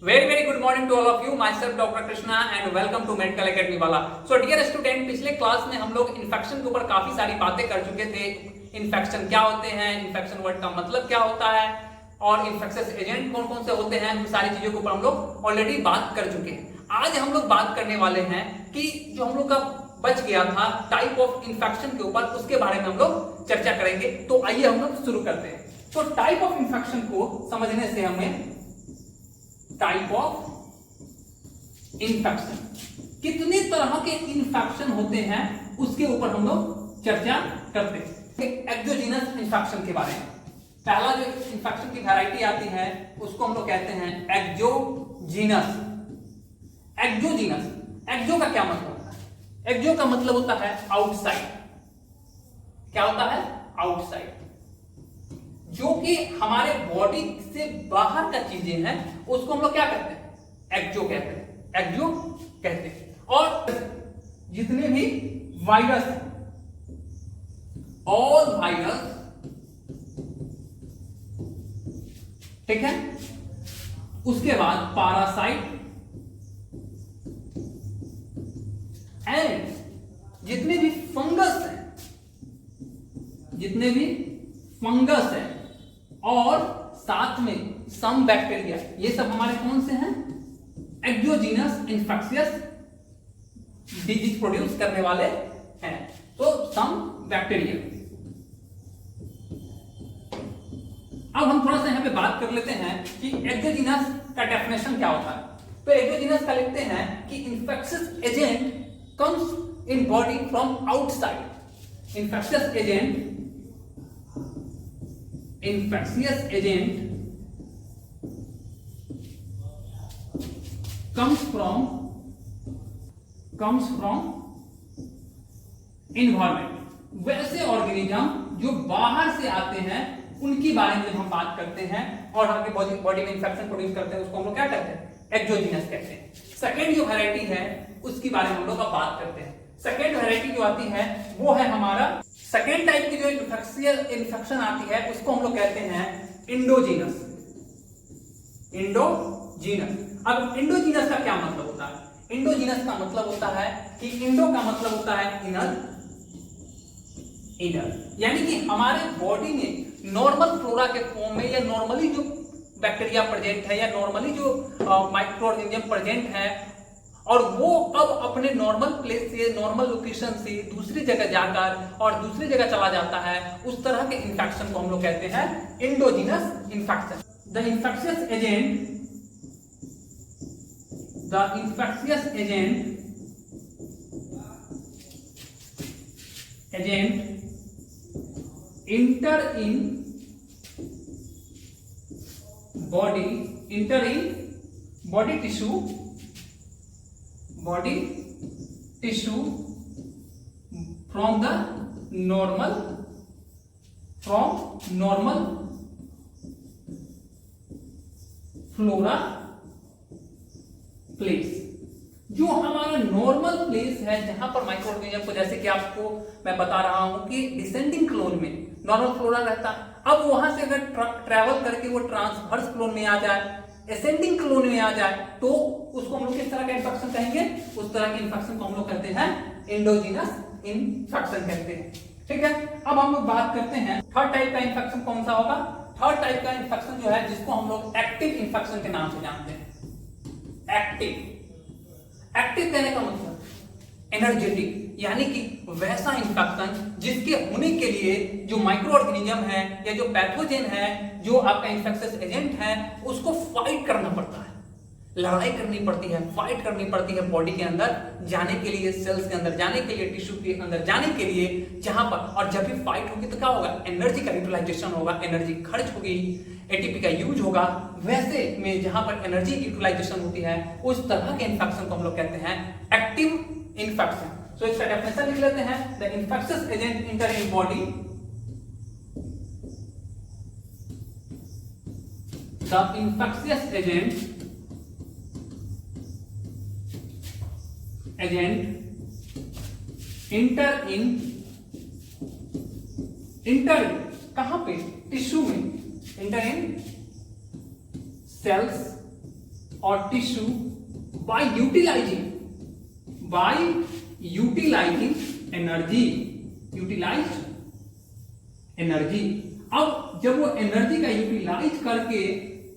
very good morning to all of you. Myself Dr. Krishna and welcome to Medical Academy वाला. So dear student, पिछले class में हम लोग infection के ऊपर काफी सारी बातें कर चुके थे. इन्फेक्शन क्या होते हैं, इन्फेक्शन वर्ड का मतलब क्या होता है और इन्फेक्शियस एजेंट कौन कौन से होते हैं, इन सारी चीजों के ऊपर हम लोग ऑलरेडी बात कर चुके हैं. आज हम लोग बात करने वाले हैं कि जो हम लोग का बच गया था टाइप ऑफ इन्फेक्शन के ऊपर, उसके बारे में हम लोग चर्चा करेंगे. तो आइए हम लोग शुरू करते हैं. तो टाइप ऑफ इन्फेक्शन को समझने से हमें टाइप ऑफ इन्फेक्शन, कितने तरह के इन्फेक्शन होते हैं उसके ऊपर हम लोग चर्चा करते हैं. एक्सोजीनस इन्फेक्शन के बारे में पहला जो इन्फेक्शन की वैरायटी आती है उसको हम लोग कहते हैं एक्सोजीनस. एक्सोजीनस, एक्सो का क्या मतलब होता है? एक्सो का मतलब होता है आउटसाइड. क्या होता है? आउटसाइड. जो कि हमारे बॉडी से बाहर का चीजें हैं उसको हम लोग क्या कहते हैं? एक्सो कहते हैं. एक्सो कहते हैं. और जितने भी वायरस हैं, ऑल वायरस, ठीक है. उसके बाद पैरासाइट एंड जितने भी फंगस हैं, जितने भी फंगस है और साथ में सम बैक्टीरिया, ये सब हमारे कौन से हैं? एक्सोजीनस इन्फेक्शियस डिजीज प्रोड्यूस करने वाले हैं. तो सम बैक्टीरिया. अब हम थोड़ा सा यहां पे बात कर लेते हैं कि एक्सोजीनस का डेफिनेशन क्या होता है. तो एक्सोजीनस का लिखते हैं कि infectious agent comes in body from outside. Infectious agent comes from environment. वैसे ऑर्गेनिज्म जो बाहर से आते हैं उनके बारे में जब हम बात करते हैं और आपके बॉडी में इंफेक्शन प्रोड्यूस करते हैं उसको हम लोग क्या कहते हैं? एक्सोजीनस कहते हैं. सेकेंड जो वैरायटी है उसके बारे में हम लोग अब बात करते हैं. सेकेंड वैरायटी जो आती है वो है हमारा सेकेंड टाइप की जो इन्फेक्शन आती है उसको हम लोग कहते हैं इंडोजीनस. इंडोजीनस. अब इंडोजीनस का क्या मतलब होता है? इंडोजीनस का मतलब होता है कि इंडो का मतलब होता है इनर. इनर यानी कि हमारे बॉडी में नॉर्मल फ्लोरा के फॉर्म में या नॉर्मली जो बैक्टीरिया प्रेजेंट है या नॉर्मली जो माइक्रोऑर्गेनिज्म प्रेजेंट है और वो अब अपने नॉर्मल प्लेस से, नॉर्मल लोकेशन से दूसरी जगह जाकर और दूसरी जगह चला जाता है, उस तरह के इन्फेक्शन को हम लोग कहते हैं endogenous infection. The infectious agent enter in body tissue from normal flora place. जो हमारा नॉर्मल प्लेस है जहां पर माइक्रोऑर्गेनिज्म को, जैसे कि आपको मैं बता रहा हूं कि डिसेंडिंग क्लोन में नॉर्मल फ्लोरा रहता है. अब वहां से अगर ट्रैवल करके वो ट्रांसवर्स क्लोन में आ जाए, एसेंडिंग क्लोन में आ जाए, तो उसको हम लोग किस तरह का इन्फेक्शन कहेंगे? उस तरह के इन्फेक्शन को हम लोग कहते हैं इंडोजीनस इन्फेक्शन कहते हैं. ठीक है. अब हम लोग बात करते हैं थर्ड टाइप का इन्फेक्शन कौन सा होगा. थर्ड टाइप का इन्फेक्शन जो है जिसको हम लोग एक्टिव इन्फेक्शन के नाम से जानते हैं. एक्टिव कहने का मतलब एनर्जेटिक, यानी कि वैसा इन्फेक्शन जिसके होने के लिए जो माइक्रो ऑर्गेनिज्म है या जो पैथोजेन है, जो आपका इन्फेक्शियस एजेंट है, उसको फाइट करना पड़ता है, लड़ाई करनी पड़ती है, फाइट करनी पड़ती है बॉडी के अंदर जाने के लिए, सेल्स के अंदर जाने के लिए, टिश्यू के अंदर जाने के लिए, जहां पर. और जब भी फाइट होगी तो क्या होगा? एनर्जी का यूटिलाइजेशन होगा, एनर्जी खर्च होगी, एटीपी का यूज होगा. वैसे में जहां पर एनर्जी यूटिलाइजेशन होती है उस तरह के इन्फेक्शन को हम लोग कहते हैं एक्टिव इन्फेक्शन. सो इसका डेफिनेशन लिख लेते हैं. The infectious agent enter in body, the infectious agent enter कहां पे? टिश्यू में. इंटर इन सेल्स और tissue by utilising energy, utilised energy. अब जब वो एनर्जी का यूटिलाइज करके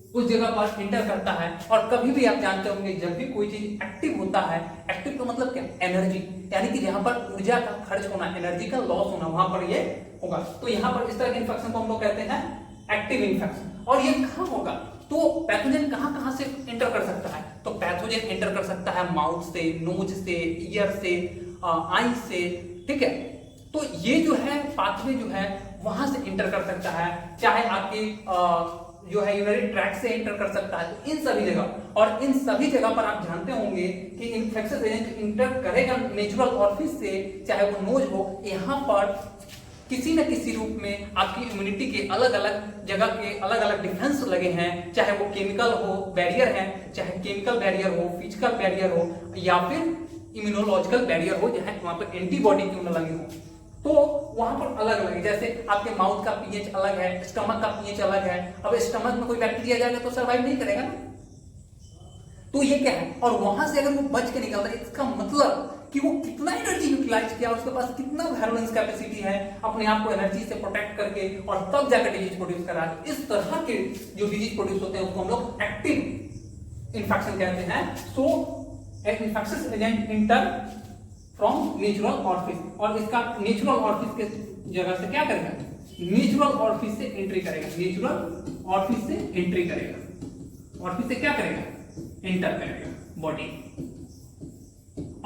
उस जगह पर एंटर करता है, और कभी भी आप जानते होंगे जब भी कोई चीज एक्टिव होता है, एक्टिव का मतलब क्या, एनर्जी, यानी कि जहां पर ऊर्जा का खर्च होना, एनर्जी का लॉस होना, वहां पर ये होगा। तो यहां पर इस तरह के इन्फेक्शन को हम लोग कहते हैं एक्टिव इन्फेक्शन। और ये कहां होगा, तो पैथोजन कहां से एंटर कर सकता है, तो पैथोजन एंटर कर सकता है माउथ से, नोज से, ईयर से, आई से, ठीक है। तो ये जो है पाथवे जो है वहां से एंटर कर सकता है, चाहे आपकी जो है यूरिनरी ट्रैक्ट से एंटर कर सकता है। तो इन सभी जगह, और इन सभी जगह पर आप जानते होंगे कि इन्फेक्शियस एजेंट इंटर करेगा नेचुरल ऑरिफिस से, चाहे वो नोज हो, यहाँ पर किसी न किसी रूप में आपकी इम्यूनिटी के अलग अलग जगह के अलग अलग डिफेंस लगे हैं, चाहे वो केमिकल हो बैरियर है, चाहे केमिकल बैरियर हो, फिजिकल बैरियर हो, या फिर इम्यूनोलॉजिकल बैरियर हो, जहां वहां पर एंटीबॉडी क्यों न लगे हो। तो वहां पर अलग अलग है, जैसे आपके माउथ का पीएच अलग है, स्टमक का पीएच अलग है। अब स्टमक में कोई बैक्टीरिया जाएगा तो सर्वाइव नहीं करेगा ना, तो ये क्या है, और वहां से अगर वो बच के निकलता है, इसका मतलब कि वो कितना एनर्जी यूटिलाइज किया, उसके पास कितना वायलेंस कैपेसिटी है अपने आप को एनर्जी से प्रोटेक्ट करके, और तब जाकर डिजीज प्रोड्यूस करा। इस तरह के जो डिजीज प्रोड्यूस होते हैं उसको हम लोग एक्टिव इन्फेक्शन कहते हैं। So infectious agent enter from natural orifice, और इसका नेचुरल ऑरिफिस के जगह से क्या करेगा, नेचुरल ऑरिफिस से एंट्री करेगा, नेचुरल ऑरिफिस से एंट्री करेगा, ऑरिफिस से क्या करेगा, एंटर करेगा बॉडी।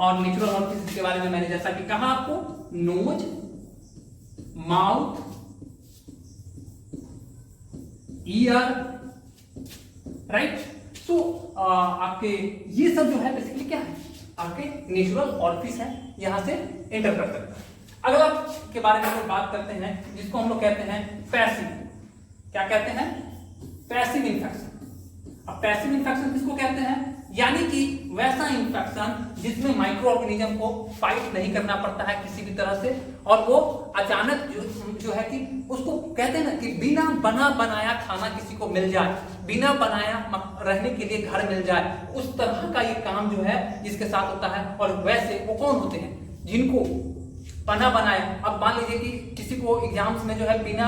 और नेचुरल ऑरिफिस के बारे में मैंने जैसा कि कहा आपको, नोज, माउथ, ईयर, राइट। सो आपके ये सब जो है बेसिकली क्या है, आपके नेचुरल ऑरिफिस है, यहां से एंटर कर सकता है। अगला के बारे में हम बात करते हैं जिसको हम लोग कहते हैं पैसिव, क्या कहते हैं, पैसिव इन्फेक्शन। अब पैसिव इन्फेक्शन किसको कहते हैं, यानी कि वैसा इन्फेक्शन जिसमें माइक्रो ऑर्गेनिज्म को फाइट नहीं करना पड़ता है किसी भी तरह से, और वो अचानक जो है कि उसको कहते हैं ना कि बिना बना बनाया खाना किसी को मिल जाए, बिना बनाया रहने के लिए घर मिल जाए, उस तरह का ये काम जो है जिसके साथ होता है। और वैसे वो कौन होते हैं जिनको बना बनाया, अब मान लीजिए कि किसी को एग्जाम्स में जो है बिना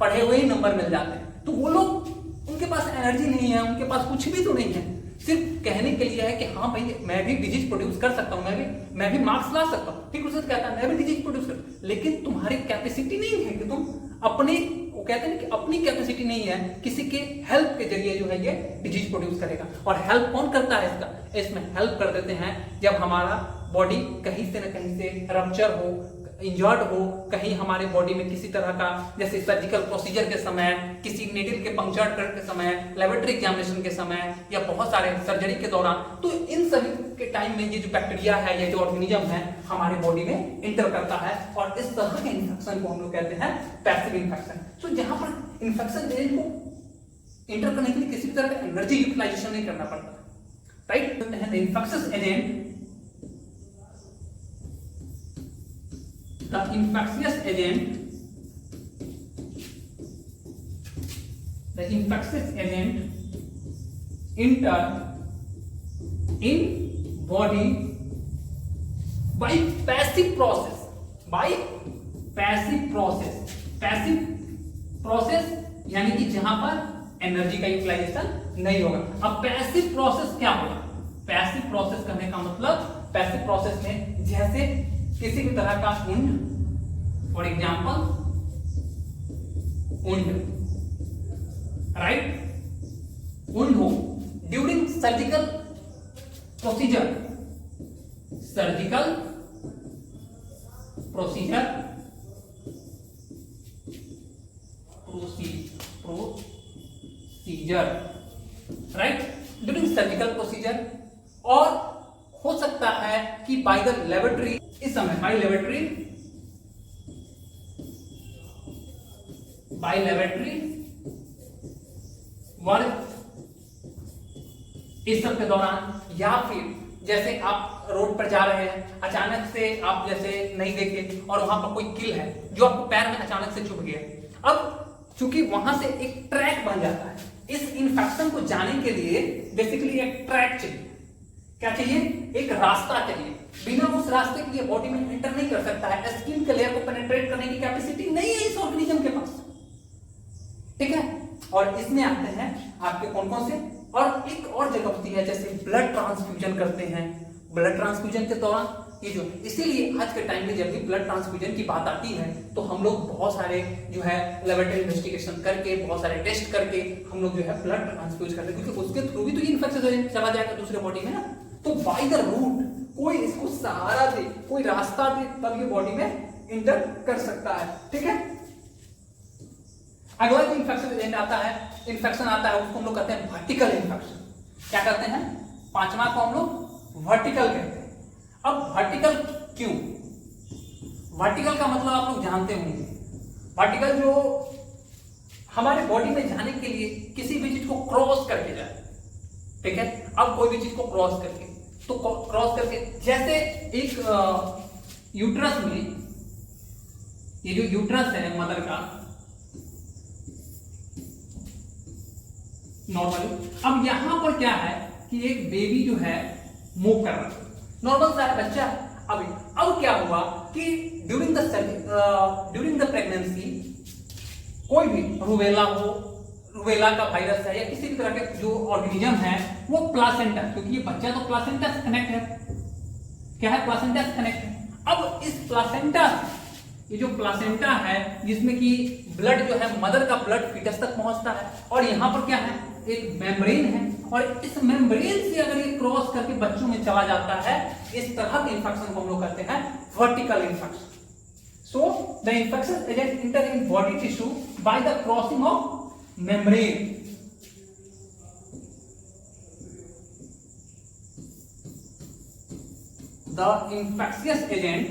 पढ़े हुए ही नंबर मिल जाते हैं, तो वो लोग, उनके पास एनर्जी नहीं है, उनके पास कुछ भी तो नहीं है, सिर्फ कहने के लिए है कि हाँ भाई मैं भी डिजीज प्रोड्यूस कर सकता हूँ, मैं भी मार्क्स ला सकता हूँ, ठीक उसे कहता है मैं भी डिजीज प्रोड्यूस कर, लेकिन तुम्हारी कैपेसिटी नहीं है कि तुम अपने, वो कहते हैं कि अपनी कैपेसिटी नहीं है, किसी के हेल्प के जरिए जो है ये डिजीज प्रोड्यूस करेगा। और हेल्प कौन करता है इसका, इसमें हेल्प कर देते हैं जब हमारा बॉडी कहीं से न कहीं से रप्चर हो, इंजर्ड हो, कहीं हमारे बॉडी में किसी तरह का, जैसे सर्जिकल प्रोसीजर के समय, किसी नीडल के पंक्चर के समय, लेबोरेटरी एग्जामिनेशन के समय, या बहुत सारे सर्जरी के दौरान, तो इन सभी के टाइम में ये जो बैक्टीरिया है, ये जो ऑर्गेनिज्म है हमारे बॉडी में इंटर करता है, और इस तरह के इन्फेक्शन को हम लोग कहते हैं पैसिव इन्फेक्शन। तो जहां पर इन्फेक्शन एजेंट को इंटर करने के लिए किसी भी तरह का एनर्जी यूटिलाइजेशन नहीं करना पड़ता, right. Infectious agent, the infectious agent enter in body by passive process, यानी कि जहां पर एनर्जी का यूटिलाइजेशन नहीं होगा। अब पैसिव प्रोसेस क्या होगा, पैसिव प्रोसेस करने का मतलब, पैसिव प्रोसेस में जैसे किसी भी तरह का wound, for example wound, right, wound हो during surgical procedure, right, during surgical procedure, और हो सकता है कि बाय द लेबोरेटरी, इस समय बाय लेबोरेटरी वर्क, इस सब के दौरान, या फिर जैसे आप रोड पर जा रहे हैं, अचानक से आप जैसे नहीं देखे और वहां पर कोई कील है जो आपको पैर में अचानक से चुभ गया। अब चूंकि वहां से एक ट्रैक बन जाता है, इस इन्फेक्शन को जाने के लिए बेसिकली एक ट्रैक चाहिए। क्या चाहिए? एक रास्ता चाहिए। बिना उस रास्ते के लिए बॉडी में एंटर नहीं कर सकता है। स्किन के लेयर को पेनिट्रेट करने की कैपेसिटी नहीं है इस ऑर्गेनिज्म के पास, ठीक है। और इसमें आते हैं आपके कौन कौन से, और एक और जगह होती है जैसे ब्लड ट्रांसफ्यूजन करते हैं। ब्लड ट्रांसफ्यूजन के दौरान ये जो, इसीलिए आज के टाइम में जब भी ब्लड ट्रांसफ्यूजन की बात आती है तो हम लोग बहुत सारे जो है लेबोरेटरी इन्वेस्टिगेशन करके, बहुत सारे टेस्ट करके हम लोग जो है ब्लड ट्रांसफ्यूज करते हैं, क्योंकि उसके थ्रू भी तो ये इन्फेक्शन चला जाएगा दूसरे बॉडी में ना। तो बाय द रूट कोई इसको सहारा दे, कोई रास्ता दे, तब ये बॉडी में इंटर कर सकता है, ठीक है। अगला जो इन्फेक्शन एजेंट आता है, इन्फेक्शन आता है, उसको हम लोग कहते हैं वर्टिकल इन्फेक्शन। क्या कहते हैं? पांचवा को हम लोग वर्टिकल कहते हैं। अब वर्टिकल क्यों? वर्टिकल का मतलब आप लोग जानते होंगे। वर्टिकल जो हमारे बॉडी में जाने के लिए किसी भी चीज को क्रॉस करके जाए, ठीक है। अब कोई भी चीज को क्रॉस करके, तो क्रॉस करके, जैसे एक यूट्रस में, ये जो यूट्रस है मदर का नॉर्मली, अब यहां पर क्या है कि एक बेबी जो है मूव कर रहा है, नॉर्मल सा बच्चा। अब क्या हुआ कि ड्यूरिंग द प्रेगनेंसी कोई भी रूबेला का वायरस है या किसी भी तरह के जो ऑर्गेनिज्म है वो प्लासेंटा, क्योंकि ये बच्चा तो प्लासेंटा से कनेक्ट है। क्या है? प्लासेंटा से कनेक्ट है। अब इस प्लासेंटा, ये जो प्लासेंटा है जिसमें कि ब्लड जो है मदर का ब्लड फीटस तक पहुंचता है, और यहां पर क्या है? एक मेम्ब्रेन है, और इस मेम्ब्रेन से अगर ये क्रॉस करके बच्चों में चला जाता है, इस तरह के इंफेक्शन को हम लोग कहते हैं vertical infection. So the infection agent enter in body tissue by the crossing of membrane. The infectious agent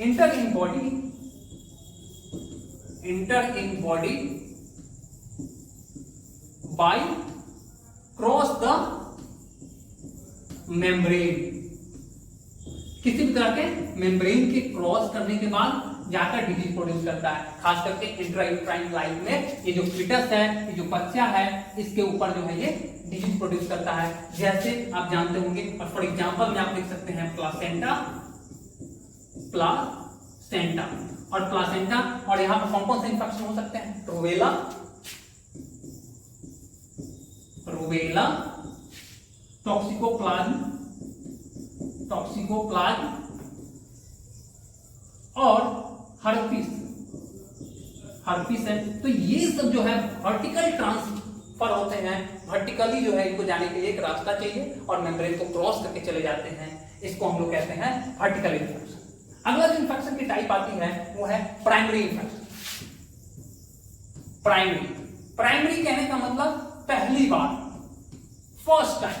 enter in body by cross the membrane। किसी भी तरह के मेम्ब्रेन के क्रॉस करने के बाद जाकर डिजीज प्रोड्यूस करता है, खास करके इंट्रायूट्राइन लाइफ में ये जो फीटस है, ये जो बच्चा है, इसके ऊपर जो है ये डिजीज प्रोड्यूस करता है। जैसे आप जानते होंगे, और फॉर एग्जांपल में आप लिख सकते हैं प्लासेंटा, और प्लासेंटा, और यहां पर कौन कौन से इंफेक्शन हो सकते हैं? रूबेला, टॉक्सिकोप्लाज्म और हर्पीस है। तो ये सब जो है वर्टिकल ट्रांसफर होते हैं। वर्टिकली जो है इनको जाने के लिए एक रास्ता चाहिए और मेम्ब्रेन को क्रॉस करके चले जाते हैं, इसको हम लोग कहते हैं वर्टिकल इन्फेक्शन। अगला जो इन्फेक्शन की टाइप आती है वो है प्राइमरी इन्फेक्शन। प्राइमरी कहने का मतलब पहली बार, फर्स्ट टाइम।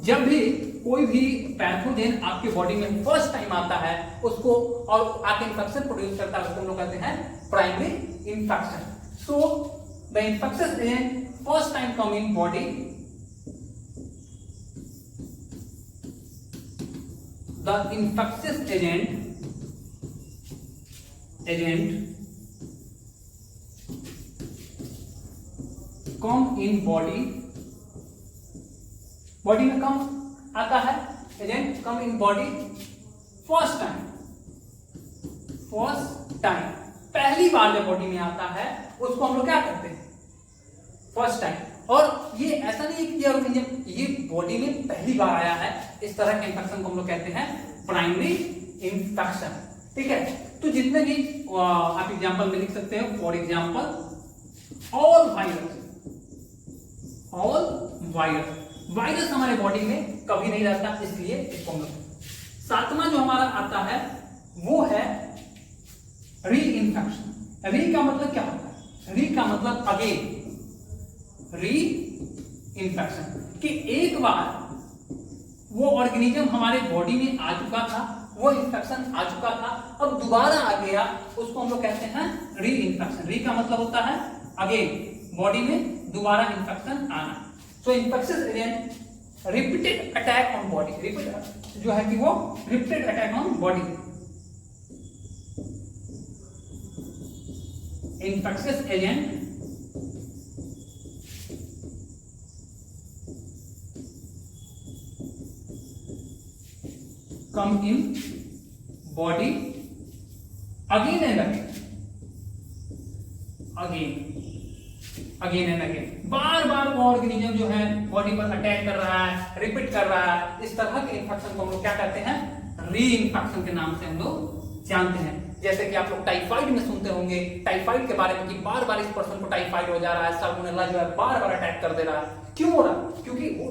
जब भी कोई भी पैथोजन आपके बॉडी में फर्स्ट टाइम आता है उसको, और आके इंफेक्शन प्रोड्यूस करता है, उसको हम लोग कहते हैं primary infection. So the infection agent first time come in body, the infectious agent come in body में कम आता है, agent come in body first time, पहली बार जब बॉडी में आता है उसको हम लोग क्या करते हैं? First time. और ये ऐसा नहीं है कि ऑर्गेनिज्म ये बॉडी में पहली बार आया है, इस तरह के इंफेक्शन को हम लोग कहते हैं प्राइमरी इंफेक्शन, ठीक है। तो जितने भी आप एग्जांपल में लिख सकते हो, फॉर एग्जांपल ऑल वायरस हमारे बॉडी में कभी नहीं रहता, इसलिए इसको हम लोग। सातवां जो हमारा आता है वो है री इन्फेक्शन। री का मतलब क्या होता है? री का मतलब अगेन, री इन्फेक्शन, कि एक बार वो ऑर्गेनिज्म हमारे बॉडी में आ चुका था, वो इन्फेक्शन आ चुका था, अब दोबारा आ गया, उसको हम लोग कहते हैं री इन्फेक्शन। री का मतलब होता है अगेन, बॉडी में दोबारा इन्फेक्शन आना। So infection agent repeated attack on body, repeat जो है कि वो repeated attack on body. infectious agent come in body again and again, बार बार वो ऑर्गेनिज्म जो है बॉडी पर अटैक कर रहा है, रिपीट कर रहा है, इस तरह के इन्फेक्शन को हम लोग क्या कहते हैं, री इन्फेक्शन के नाम से हम लोग जानते हैं। जैसे कि आप लोग टाइफाइड में सुनते होंगे, टाइफाइड के बारे में कि बार बार इस पर्सन को टाइफाइड हो जा रहा है, साल्मोनेला जो है बार बार अटैक कर दे रहा है। क्यों हो रहा है? क्योंकि वो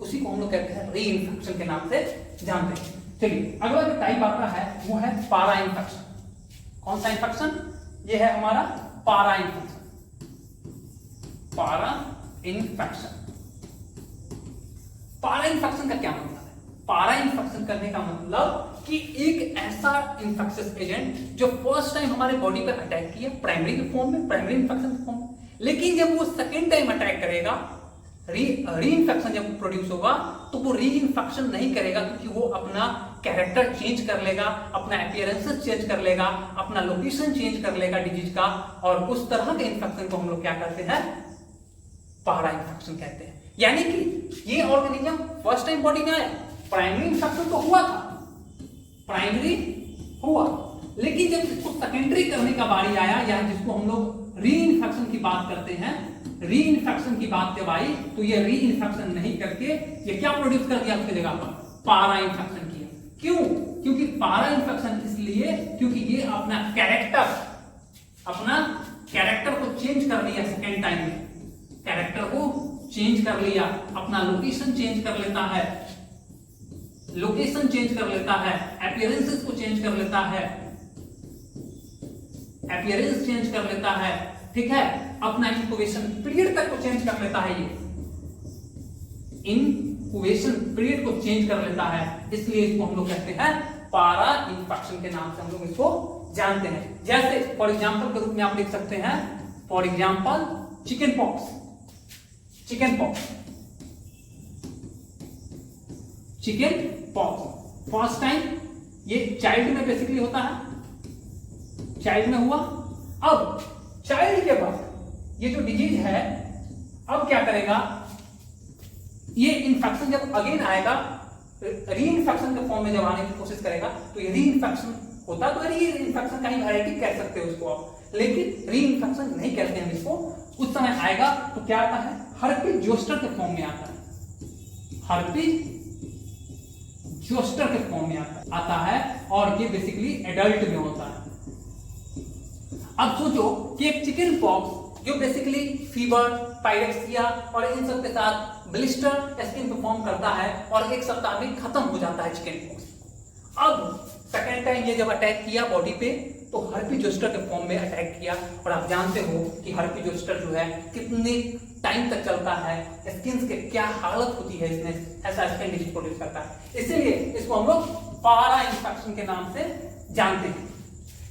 उसी को हम लोग कहते हैं री इन्फेक्शन के नाम से जानते हैं। चलिए अगला जो टाइप आता है वो है पारा इन्फेक्शन। कौन सा इन्फेक्शन? ये है हमारा पारा इन्फेक्शन। पारा इन्फेक्शन, पारा इन्फेक्शन का क्या मतलब है? पारा इन्फेक्शन करने का मतलब कि एक ऐसा इन्फेक्शियस एजेंट जो फर्स्ट टाइम हमारे बॉडी पर अटैक किया प्राइमरी के फॉर्म में, प्राइमरी इन्फेक्शन के फॉर्म में, लेकिन जब वो सेकेंड टाइम अटैक करेगा, री इन्फेक्शन जब प्रोड्यूस होगा तो वो री इन्फेक्शन नहीं करेगा, क्योंकि वो अपना कैरेक्टर चेंज कर लेगा, अपना अपीयरेंसेस चेंज कर लेगा, अपना लोकेशन चेंज कर लेगा डिजीज का, और उस तरह के इन्फेक्शन को हम लोग क्या करते हैं, पारा इन्फेक्शन कहते हैं। यानी कि ये ऑर्गेनिज्म फर्स्ट टाइम बॉडी में आया, प्राइमरी इन्फेक्शन तो हुआ था, प्राइमरी हुआ, लेकिन जब इसको सेकेंडरी करने का बारी आया, या जिसको हम लोग री इन्फेक्शन की बात करते हैं, री इन्फेक्शन की बात जब आई तो ये री इन्फेक्शन नहीं करके ये क्या प्रोड्यूस कर दिया उसकी जगह पर, पारा इन्फेक्शन किया। क्यों? क्योंकि पारा इन्फेक्शन इसलिए क्योंकि ये अपना कैरेक्टर को चेंज कर लिया सेकेंड टाइम में, कैरेक्टर को चेंज कर लिया, अपना लोकेशन चेंज कर लेता है, लोकेशन चेंज कर लेता है, अपीयरेंसेस को चेंज कर लेता है, अपीयरेंस चेंज कर लेता है, ठीक है, अपना इंक्यूबेशन पीरियड तक को चेंज कर लेता है, ये इंक्यूबेशन पीरियड को चेंज कर लेता है, इसलिए इसको हम लोग कहते हैं पारा इन्फेक्शन के नाम से हम लोग इसको जानते हैं। जैसे फॉर एग्जांपल के रूप में आप लिख सकते हैं, for example chicken pox, chicken pox, chicken pox first time ये चाइल्ड में बेसिकली होता है, चाइल्ड में हुआ। अब चाइल्ड के बाद ये जो डिजीज है अब क्या करेगा, ये इन्फेक्शन जब अगेन आएगा, री इन्फेक्शन के फॉर्म में जब आने की कोशिश करेगा, तो ये री इन्फेक्शन होता तो री इन्फेक्शन का ही वैरायटी कह सकते हो उसको आप, लेकिन री इन्फेक्शन नहीं कहते हैं इसको। उस समय आएगा तो क्या आता है, हर्पीज जोस्टर के फॉर्म में आता है, हर्पीज जोस्टर के फॉर्म में आता है, और ये बेसिकली एडल्ट में होता है। अब सोचो कि एक चिकन पॉक्स जो बेसिकली फीवर, पायरेक्सिया और इन सब के साथ ब्लिस्टर स्किन पे फॉर्म करता है और एक सप्ताह में खत्म हो जाता है चिकन पॉक्स। अब सेकेंड टाइम ये जब अटैक किया बॉडी पे तो हर्पी जोस्टर के फॉर्म में अटैक किया, और आप जानते हो कि हर्पी जोस्टर जो है कितने टाइम तक चलता है, स्किन के क्या हालत होती है इसमें, ऐसा स्किन डिजीज प्रोड्यूस करता है। इसीलिए इसको हम लोग पारा इन्फेक्शन के नाम से जानते हैं।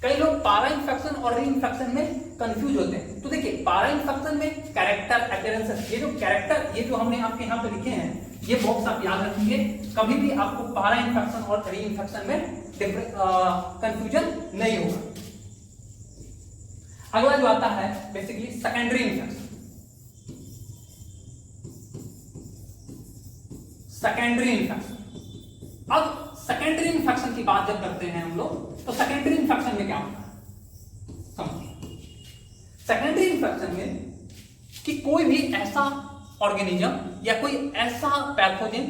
कई लोग पारा इन्फेक्शन और री इन्फेक्शन में कंफ्यूज होते हैं। तो देखिए पारा इन्फेक्शन में कैरेक्टर, अपीयरेंसेस, ये जो कैरेक्टर, ये जो हमने आपके यहाँ पे लिखे हैं, ये बॉक्स आप याद रखिए, कभी भी आपको पारा इन्फेक्शन और री इन्फेक्शन में कंफ्यूजन नहीं होगा। अगला जो आता है basically secondary infection. Secondary infection, अब सेकेंडरी इन्फेक्शन की बात जब करते हैं हम लोग, तो सेकेंडरी इन्फेक्शन में क्या होता है समझिए। सेकेंडरी इन्फेक्शन में कि कोई भी ऐसा ऑर्गेनिज्म या कोई ऐसा पैथोजन,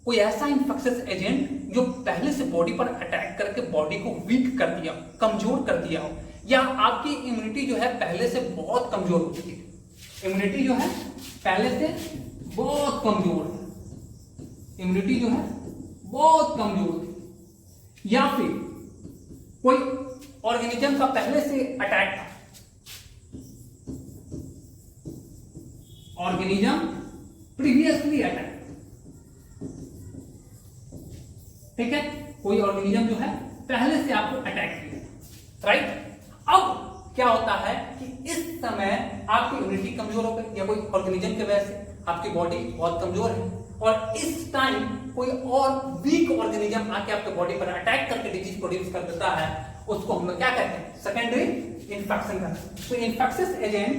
कोई ऐसा इन्फेक्शियस एजेंट जो पहले से बॉडी पर अटैक करके बॉडी को वीक कर दिया, कमजोर कर दिया हो, या आपकी इम्यूनिटी जो है पहले से बहुत कमजोर हो चुकी है, इम्यूनिटी जो है पहले से बहुत कमजोर है, इम्यूनिटी जो है बहुत कमजोर है, या फिर कोई ऑर्गेनिज्म का पहले से अटैक था, ऑर्गेनिज्म प्रीवियसली अटैक, ठीक है, कोई ऑर्गेनिज्म जो है पहले से आपको अटैक किया, राइट। अब क्या होता है कि इस समय आपकी इम्यूनिटी कमजोर हो गई, या कोई ऑर्गेनिज्म की वजह से आपकी बॉडी बहुत कमजोर है, और इस टाइम कोई और वीक ऑर्गेनिज्म आके आपके बॉडी पर अटैक करके डिजीज प्रोड्यूस कर देता है। उसको हम लोग क्या कहते हैं, सेकेंडरी इन्फेक्शन कहते हैं। तो इन्फेक्शियस एजेंट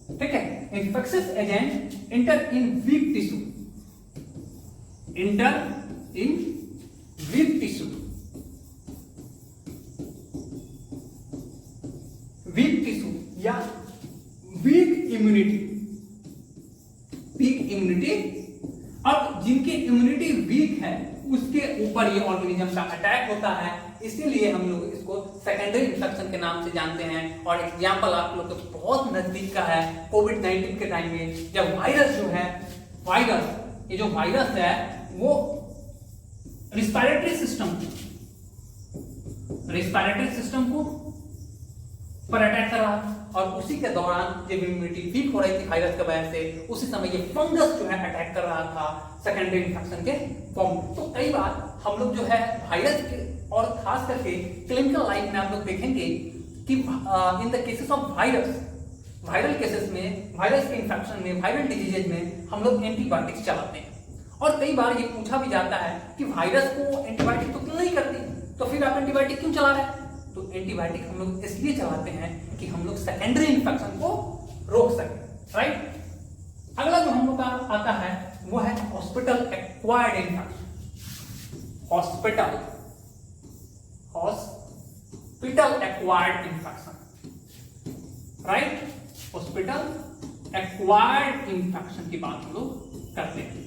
ठीक है, इन्फेक्शियस एजेंट इंटर इन वीक टिश्यू, इंटर इन वीक टिश्यू, वीक टिश्यू या वीक इम्यूनिटी, वीक इम्यूनिटी। अब जिनकी इम्यूनिटी वीक है उसके ऊपर ये ऑर्गेनिज्म का अटैक होता है, इसीलिए हम लोग इसको सेकेंडरी इन्फेक्शन के नाम से जानते हैं। और एग्जांपल आप लोग को बहुत नजदीक का है, कोविड-19 के टाइम में जब वायरस जो है, ये जो वायरस है वो रिस्पिरेटरी सिस्टम को पर अटैक कर रहा था, और उसी के दौरान जब इम्यूनिटी वीक हो रही थी वायरस की वजह से, उसी समय ये फंगस जो है अटैक कर रहा था सेकेंडरी इन्फेक्शन के फॉर्म। तो कई बार हम लोग जो है वायरस के, और खास करके क्लिनिकल लाइफ में आप लोग देखेंगे कि in the cases of viral cases में, वायरस के इन्फेक्शन में, वायरल डिजीजेज में हम लोग एंटीबायोटिक्स चलाते हैं। और कई बार ये पूछा भी जाता है कि वायरस को एंटीबायोटिक तो क्यों नहीं करती, तो फिर आप एंटीबायोटिक क्यों चला रहे हैं? तो एंटीबायोटिक हम लोग इसलिए चलाते हैं कि हम लोग सेकेंडरी इन्फेक्शन को रोक सकें, राइट। अगला जो हम लोग का आता है वो है hospital acquired infection, hospital acquired infection, right. Hospital acquired infection की बात हम लोग करते हैं,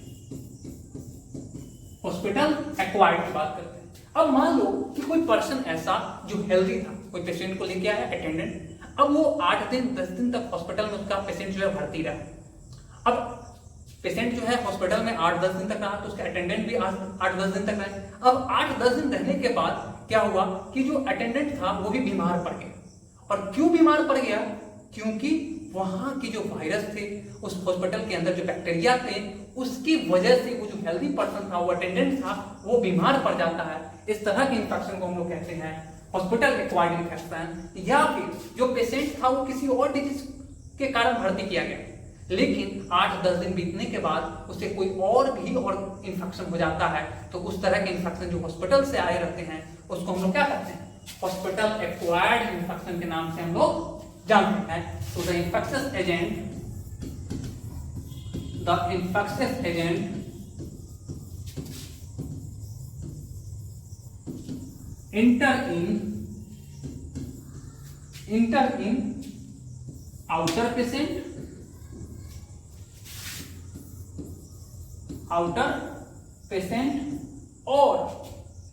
हॉस्पिटल एक्वायर्ड की बात करते हैं। अब मान लो कि कोई पर्सन ऐसा जो हेल्दी था, कोई पेशेंट को लेके आया अटेंडेंट, अब वो 8 दिन 10 दिन तक हॉस्पिटल में उसका पेशेंट जो है भर्ती रहा। अब पेशेंट जो है हॉस्पिटल में 8-10 दिन तक रहा, तो उसका अटेंडेंट भी 8-10 दिन तक रहे। अब 8-10 दिन रहने के बाद क्या हुआ कि जो अटेंडेंट था वो भी बीमार पड़ गया। और क्यों बीमार पड़ गया? क्योंकि वहां की जो वायरस थे, उस हॉस्पिटल के अंदर जो बैक्टीरिया थे, उसकी वजह से वो जो हेल्दी पर्सन था, वो अटेंडेंट था, वो बीमार पड़ जाता है। इस तरह के इन्फेक्शन को हम लोग कहते हैं हॉस्पिटल एक्वायर्ड इन्फेक्शन। या फिर जो पेशेंट था वो किसी और डिजीज के कारण भर्ती किया गया, लेकिन 8-10 दिन बीतने के बाद उसे कोई और भी इन्फेक्शन हो जाता है, तो उस तरह के इन्फेक्शन जो हॉस्पिटल से आए रहते हैं उसको हम लोग क्या कहते हैं, हॉस्पिटल एक्वायर्ड इन्फेक्शन के नाम से हम लोग जानते हैं। तो the infectious agent enter in outer patient और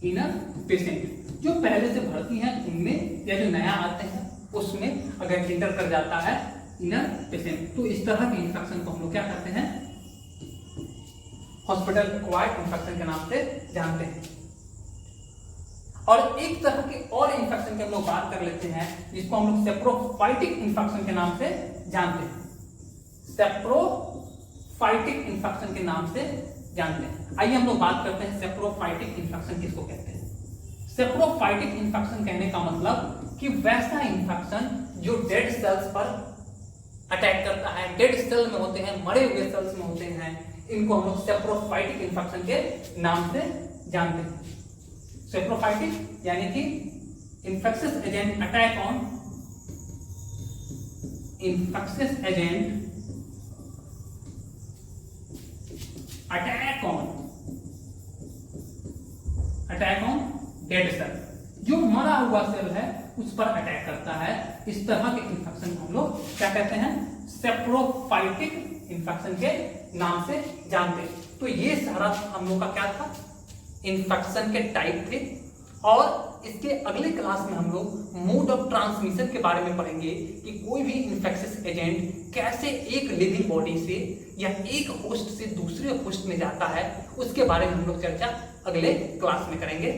inner patient, जो पहले से भर्ती हैं उनमें या जो नया आते हैं उसमें अगर इंटर कर जाता है इनर पेशेंट, तो इस तरह के इन्फेक्शन को हम लोग क्या करते हैं, हॉस्पिटल एक्वायर्ड इन्फेक्शन के नाम से जानते हैं। और एक तरह के और इन्फेक्शन की हम लोग बात कर लेते हैं जिसको हम लोग सेप्रोफाइटिक इन्फेक्शन के नाम से जानते हैं, सेप्रोफाइटिक इन्फेक्शन के नाम से जानते हैं। आइए हम लोग बात करते हैं सेप्रोफाइटिक इन्फेक्शन किसको कहते हैं। सेप्रोफाइटिक इन्फेक्शन कहने का मतलब कि वैसा इन्फेक्शन जो डेड सेल्स पर अटैक करता है, डेड सेल में होते हैं, मरे हुए सेल्स में होते हैं, इनको हम लोग सेप्रोफाइटिक इन्फेक्शन के नाम से जानते हैं। सेप्रोफाइटिक यानी कि infectious agent attack on dead cell, जो मरा हुआ सेल है उस पर अटैक करता है। इस तरह के इन्फेक्शन को हम लोग क्या कहते हैं, सेप्रोफाइटिक इन्फेक्शन के नाम से जानते हैं। तो ये सारा हम लोग का क्या था, इन्फेक्शन के टाइप थे। और इसके अगले क्लास में हम लोग मोड ऑफ ट्रांसमिशन के बारे में पढ़ेंगे कि कोई भी इन्फेक्शियस एजेंट कैसे एक लिविंग बॉडी से या एक होस्ट से दूसरे होस्ट में जाता है, उसके बारे में हम लोग चर्चा अगले क्लास में करेंगे।